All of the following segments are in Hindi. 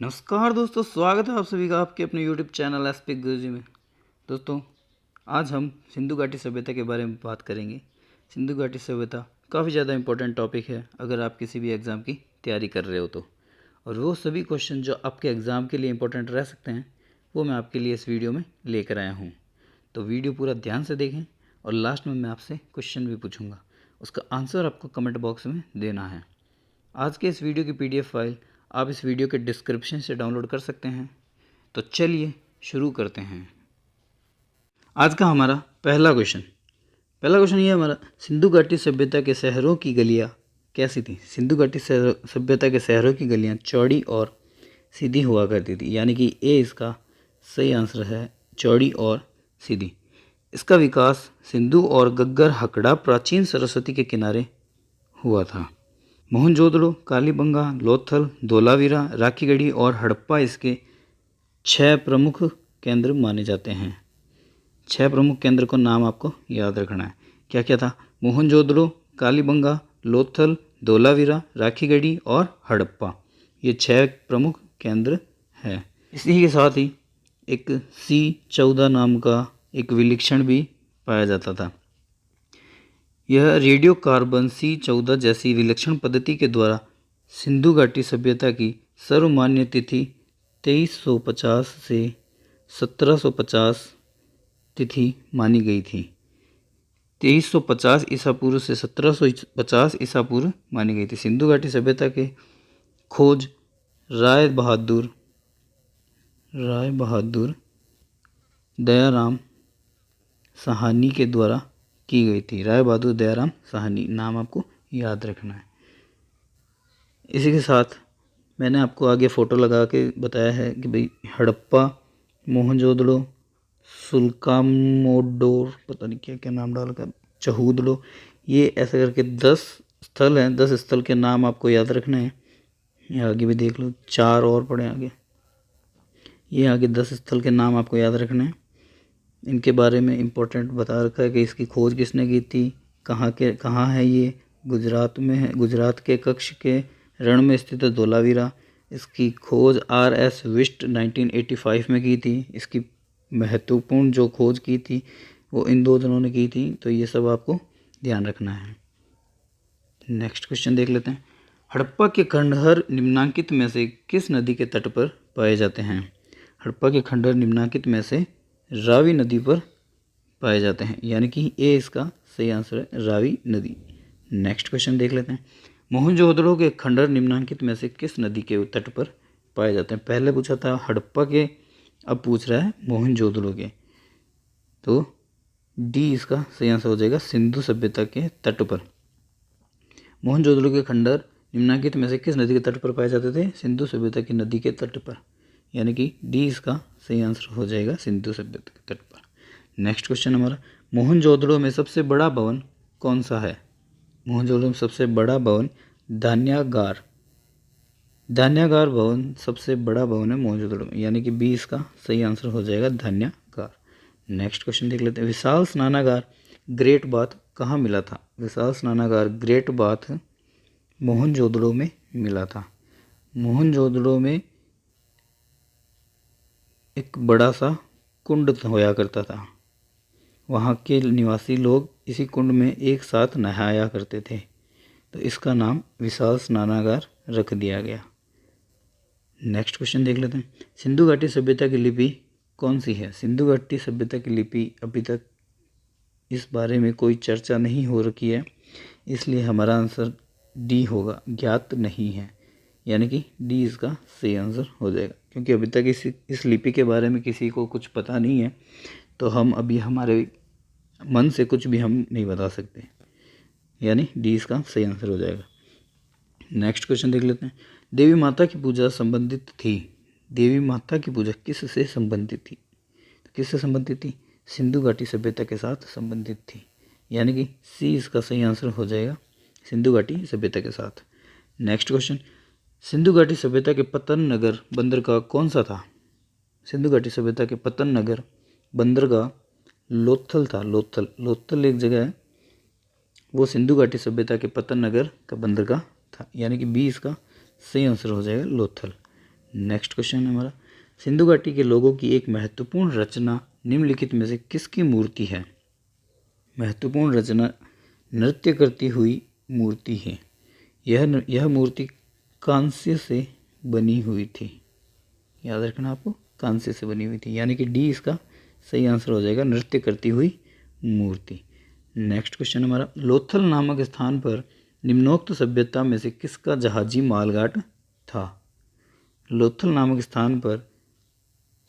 नमस्कार दोस्तों, स्वागत है आप सभी का आपके अपने यूट्यूब चैनल एसपी गुरुजी में। दोस्तों, आज हम सिंधु घाटी सभ्यता के बारे में बात करेंगे। सिंधु घाटी सभ्यता काफ़ी ज़्यादा इंपॉर्टेंट टॉपिक है अगर आप किसी भी एग्ज़ाम की तैयारी कर रहे हो तो। और वो सभी क्वेश्चन जो आपके एग्ज़ाम के लिए इंपॉर्टेंट रह सकते हैं वो मैं आपके लिए इस वीडियो में लेकर आया हूँ। तो वीडियो पूरा ध्यान से देखें और लास्ट में मैं आपसे क्वेश्चन भी पूछूँगा, उसका आंसर आपको कमेंट बॉक्स में देना है। आज के इस वीडियो की पीडीएफ फाइल आप इस वीडियो के डिस्क्रिप्शन से डाउनलोड कर सकते हैं। तो चलिए शुरू करते हैं। आज का हमारा पहला क्वेश्चन ये हमारा, सिंधु घाटी सभ्यता के शहरों की गलियां कैसी थी। सिंधु घाटी सभ्यता के शहरों की गलियां चौड़ी और सीधी हुआ करती थी, यानी कि ए इसका सही आंसर है, चौड़ी और सीधी। इसका विकास सिंधु और गग्गर हकड़ा प्राचीन सरस्वती के किनारे हुआ था। मोहनजोदड़ो, कालीबंगा, लोथल, धोलावीरा, राखीगढ़ी और हड़प्पा इसके 6 प्रमुख केंद्र माने जाते हैं। 6 प्रमुख केंद्र को नाम आपको याद रखना है। क्या क्या था? मोहनजोदड़ो, कालीबंगा, लोथल, धोलावीरा, राखीगढ़ी और हड़प्पा, ये 6 प्रमुख केंद्र हैं। इसी के साथ ही एक C14 नाम का एक विलक्षण भी पाया जाता था। यह रेडियो कार्बन C14 जैसी विलक्षण पद्धति के द्वारा सिंधु घाटी सभ्यता की सर्वमान्य तिथि 2350 से 1750 तिथि मानी गई थी। 2350 ईसा पूर्व से 1750 ईसा पूर्व मानी गई थी। सिंधु घाटी सभ्यता के खोज राय बहादुर दयाराम साहनी के द्वारा की गई थी। राय बहादुर दयाराम साहनी नाम आपको याद रखना है। इसी के साथ मैंने आपको आगे फ़ोटो लगा के बताया है कि भाई हड़प्पा, मोहनजोदड़ो, सुल्कामोडोर, पता नहीं क्या क्या नाम डालकर, चहूदड़ो, ये ऐसे करके 10 स्थल हैं। 10 स्थल के नाम आपको याद रखने हैं। ये आगे भी देख लो, 4 और पढ़े आगे। ये आगे 10 स्थल के नाम आपको याद रखने हैं। इनके बारे में इम्पोर्टेंट बता रखा है कि इसकी खोज किसने की थी, कहाँ है ये, गुजरात में है। गुजरात के कच्छ के रण में स्थित है धोलावीरा। इसकी खोज R.S. विस्ट 1985 में की थी। इसकी महत्वपूर्ण जो खोज की थी वो इन 2 जनों ने की थी। तो ये सब आपको ध्यान रखना है। नेक्स्ट क्वेश्चन देख लेते हैं। हड़प्पा के खंडहर निम्नांकित में से किस नदी के तट पर पाए जाते हैं। हड़प्पा के खंडहर निम्नांकित में से रावी नदी पर पाए जाते हैं, यानी कि ए इसका सही आंसर है, रावी नदी। नेक्स्ट क्वेश्चन देख लेते हैं। मोहनजोदड़ो के खंडहर निम्नांकित में से किस नदी के तट पर पाए जाते हैं। पहले पूछा था हड़प्पा के, अब पूछ रहा है मोहनजोदड़ो के। तो डी इसका सही आंसर हो जाएगा, सिंधु सभ्यता के तट पर। मोहनजोदड़ो के खंडहर निम्नांकित में से किस नदी के तट पर पाए जाते थे। सिंधु सभ्यता की नदी के तट पर, यानी कि डी इसका सही आंसर हो जाएगा, सिंधु सभ्यता के तट पर। नेक्स्ट क्वेश्चन हमारा, मोहनजोदड़ो में सबसे बड़ा भवन कौन सा है। मोहनजोदड़ो में सबसे बड़ा भवन धान्यागार भवन सबसे बड़ा भवन है मोहनजोदड़ो में, यानी कि बी इसका सही आंसर हो जाएगा, धान्यागार। नेक्स्ट क्वेश्चन देख लेते हैं। विशाल स्नानागार ग्रेट बाथ कहाँ मिला था। विशाल स्नानागार ग्रेट बाथ मोहनजोदड़ो में मिला था। मोहनजोदड़ो में एक बड़ा सा कुंड होया करता था। वहाँ के निवासी लोग इसी कुंड में एक साथ नहाया करते थे, तो इसका नाम विशाल स्नानागार रख दिया गया। नेक्स्ट क्वेश्चन देख लेते हैं। सिंधु घाटी सभ्यता की लिपि कौन सी है। सिंधु घाटी सभ्यता की लिपि अभी तक इस बारे में कोई चर्चा नहीं हो रखी है, इसलिए हमारा आंसर डी होगा, ज्ञात नहीं है, यानी कि डी इसका सही आंसर हो जाएगा। क्योंकि अभी तक इस लिपि के बारे में किसी को कुछ पता नहीं है, तो हम अभी हमारे मन से कुछ भी हम नहीं बता सकते, यानी डी इसका सही आंसर हो जाएगा। नेक्स्ट क्वेश्चन देख लेते हैं। देवी माता की पूजा संबंधित थी। देवी माता की पूजा किससे संबंधित थी। तो किससे संबंधित थी, सिंधु घाटी सभ्यता के साथ संबंधित थी, यानी कि सी इसका सही आंसर हो जाएगा, सिंधु घाटी सभ्यता के साथ। नेक्स्ट क्वेश्चन, सिंधु घाटी सभ्यता के पतन नगर बंदरगाह कौन सा था। सिंधु घाटी सभ्यता के पतन नगर बंदरगाह लोथल था। लोथल एक जगह है, वो सिंधु घाटी सभ्यता के पतन नगर का बंदरगाह था, यानी कि बी इसका सही आंसर हो जाएगा, लोथल। नेक्स्ट क्वेश्चन है हमारा, सिंधु घाटी के लोगों की एक महत्वपूर्ण रचना निम्नलिखित में से किसकी मूर्ति है? महत्वपूर्ण रचना नृत्य करती हुई मूर्ति है। यह मूर्ति कांस्य से बनी हुई थी। याद रखना आपको, कांस्य से बनी हुई थी, यानी कि डी इसका सही आंसर हो जाएगा, नृत्य करती हुई मूर्ति। नेक्स्ट क्वेश्चन हमारा, लोथल नामक स्थान पर निम्नोक्त सभ्यता में से किसका जहाजी मालघाट था? लोथल नामक स्थान पर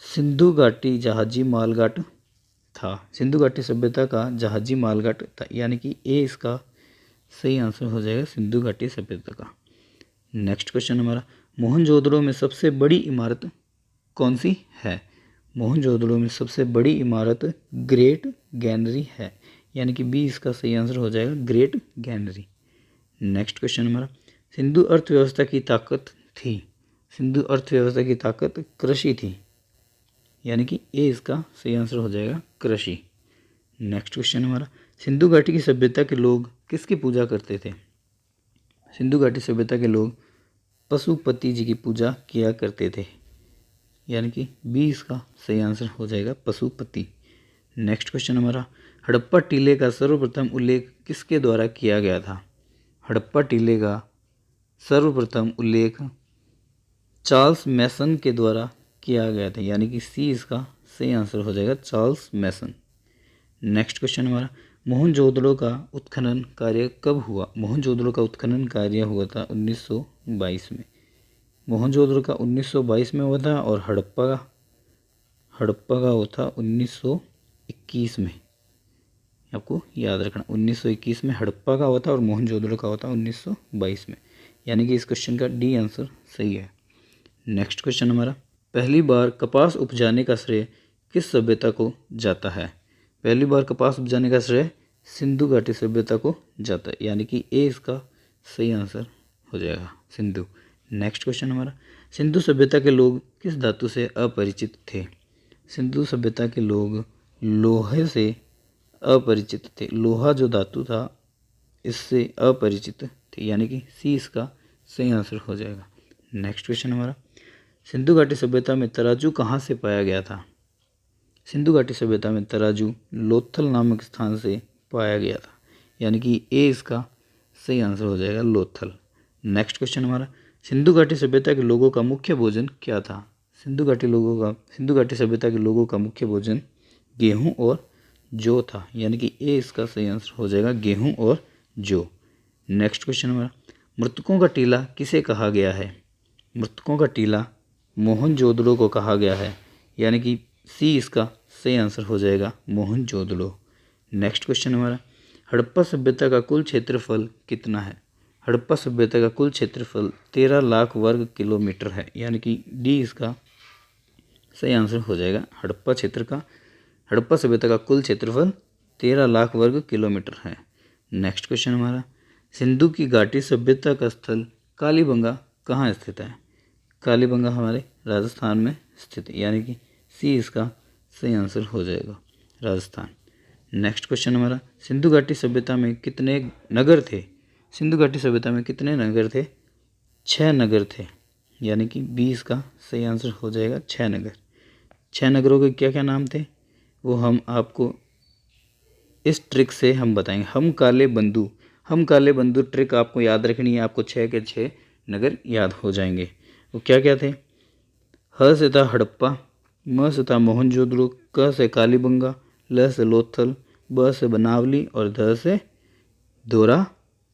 सिंधु घाटी जहाजी मालघाट था। सिंधु घाटी सभ्यता का जहाजी मालघाट था, यानी कि ए इसका सही आंसर हो जाएगा, सिंधु घाटी सभ्यता का। नेक्स्ट क्वेश्चन हमारा, मोहनजोदड़ो में सबसे बड़ी इमारत कौन सी है? मोहनजोदड़ो में सबसे बड़ी इमारत ग्रेट गैनरी है, यानी कि बी इसका सही आंसर हो जाएगा, ग्रेट गैनरी। नेक्स्ट क्वेश्चन हमारा, सिंधु अर्थव्यवस्था की ताकत थी। सिंधु अर्थव्यवस्था की ताकत कृषि थी, यानी कि ए इसका सही आंसर हो जाएगा, कृषि। नेक्स्ट क्वेश्चन हमारा, सिंधु घाटी की सभ्यता के लोग किसकी पूजा करते थे? सिंधु घाटी सभ्यता के लोग पशुपति जी की पूजा किया करते थे, यानी कि बी इसका सही आंसर हो जाएगा, पशुपति। नेक्स्ट क्वेश्चन हमारा, हड़प्पा टीले का सर्वप्रथम उल्लेख किसके द्वारा किया गया था? हड़प्पा टीले का सर्वप्रथम उल्लेख चार्ल्स मैसन के द्वारा किया गया था, यानी कि सी इसका सही आंसर हो जाएगा, चार्ल्स मैसन। नेक्स्ट क्वेश्चन हमारा, मोहनजोदड़ो का उत्खनन कार्य कब हुआ? मोहनजोदड़ो का उत्खनन कार्य हुआ था 1922 में। मोहनजोदड़ो का 1922 में हुआ था और हड़प्पा का हुआ था 1921 में। आपको याद रखना, 1921 में हड़प्पा का हुआ था और मोहनजोदड़ो का हुआ था 1922 में, यानी कि इस क्वेश्चन का डी आंसर सही है। नेक्स्ट क्वेश्चन हमारा, पहली बार कपास उपजाने का श्रेय किस सभ्यता को जाता है? पहली बार कपास उपजाने का श्रेय सिंधु घाटी सभ्यता को जाता है, यानी कि ए इसका सही आंसर हो जाएगा, सिंधु। नेक्स्ट क्वेश्चन हमारा, सिंधु सभ्यता के लोग किस धातु से अपरिचित थे? सिंधु सभ्यता के लोग लोहे से अपरिचित थे। लोहा जो धातु था इससे अपरिचित थे, यानी कि सी इसका सही आंसर हो जाएगा। नेक्स्ट क्वेश्चन हमारा, सिंधु घाटी सभ्यता में तराजू कहाँ से पाया गया था? सिंधु घाटी सभ्यता में तराजू लोथल नामक स्थान से पाया गया था, यानी कि ए इसका सही आंसर हो जाएगा, लोथल। नेक्स्ट क्वेश्चन हमारा, सिंधु घाटी सभ्यता के लोगों का मुख्य भोजन क्या था? सिंधु घाटी सभ्यता के लोगों का मुख्य भोजन गेहूं और जौ था, यानी कि ए इसका सही आंसर हो जाएगा, गेहूं और जौ। नेक्स्ट क्वेश्चन हमारा, मृतकों का टीला किसे कहा गया है? मृतकों का टीला मोहनजोदड़ो को कहा गया है, यानी कि सी इसका सही आंसर हो जाएगा, मोहनजोदड़ो। नेक्स्ट क्वेश्चन हमारा, हड़प्पा सभ्यता का कुल क्षेत्रफल कितना है? हड़प्पा सभ्यता का कुल क्षेत्रफल 13 लाख वर्ग किलोमीटर है, यानी कि डी इसका सही आंसर हो जाएगा, हड़प्पा सभ्यता का कुल क्षेत्रफल 13 लाख वर्ग किलोमीटर है। नेक्स्ट क्वेश्चन हमारा, सिंधु की घाटी सभ्यता का स्थल कालीबंगा कहाँ स्थित है? कालीबंगा हमारे राजस्थान में स्थित है, यानी कि सी इसका सही आंसर हो जाएगा, राजस्थान। नेक्स्ट क्वेश्चन हमारा, सिंधु घाटी सभ्यता में कितने नगर थे? सिंधु घाटी सभ्यता में कितने नगर थे? 6 नगर थे, यानी कि बी इसका सही आंसर हो जाएगा, 6 नगर। 6 नगरों के क्या क्या नाम थे वो हम आपको इस ट्रिक से हम बताएंगे। हम काले बंधु ट्रिक आपको याद रखनी है, आपको 6 के 6 नगर याद हो जाएंगे। वो क्या क्या थे? ह से था हड़प्पा, म से था मोहनजोदड़ो, क से कालीबंगा, ल से लोथल, ब से बनावली और ध से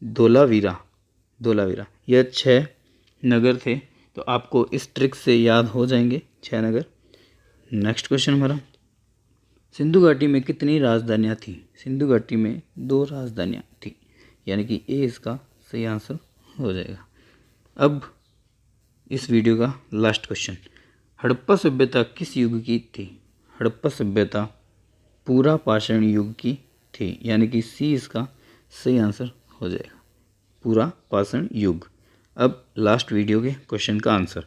धोलावीरा। यह 6 नगर थे, तो आपको इस ट्रिक से याद हो जाएंगे 6 नगर। नेक्स्ट क्वेश्चन हमारा, सिंधु घाटी में कितनी राजधानियाँ थीं? सिंधु घाटी में 2 राजधानियाँ थीं, यानी कि ए इसका सही आंसर हो जाएगा। अब इस वीडियो का लास्ट क्वेश्चन, हड़प्पा सभ्यता किस युग की थी? हड़प्पा सभ्यता पूरा पाषाण युग की थी, यानी कि सी इसका सही आंसर हो जाएगा, पूरा पाषाण युग। अब लास्ट वीडियो के क्वेश्चन का आंसर।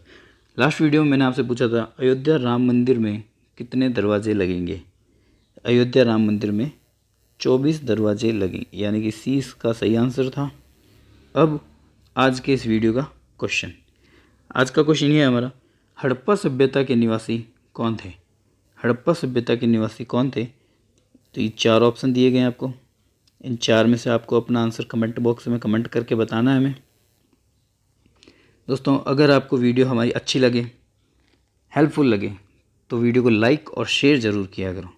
लास्ट वीडियो में मैंने आपसे पूछा था अयोध्या राम मंदिर में कितने दरवाजे लगेंगे? अयोध्या राम मंदिर में 24 दरवाजे लगेंगे, यानी कि सी इसका सही आंसर था। अब आज के इस वीडियो का क्वेश्चन, आज का क्वेश्चन ये है हमारा, हड़प्पा सभ्यता के निवासी कौन थे? हड़प्पा सभ्यता के निवासी कौन थे? तो ये 4 ऑप्शन दिए गए हैं आपको। इन 4 में से आपको अपना आंसर कमेंट बॉक्स में कमेंट करके बताना है हमें। दोस्तों, अगर आपको वीडियो हमारी अच्छी लगे, हेल्पफुल लगे, तो वीडियो को लाइक और शेयर ज़रूर किया करो।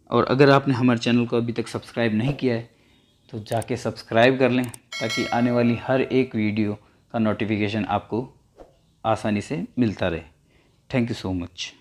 और अगर आपने हमारे चैनल को अभी तक सब्सक्राइब नहीं किया है तो जाके सब्सक्राइब कर लें, ताकि आने वाली हर एक वीडियो का नोटिफिकेशन आपको आसानी से मिलता रहे। Thank you so much.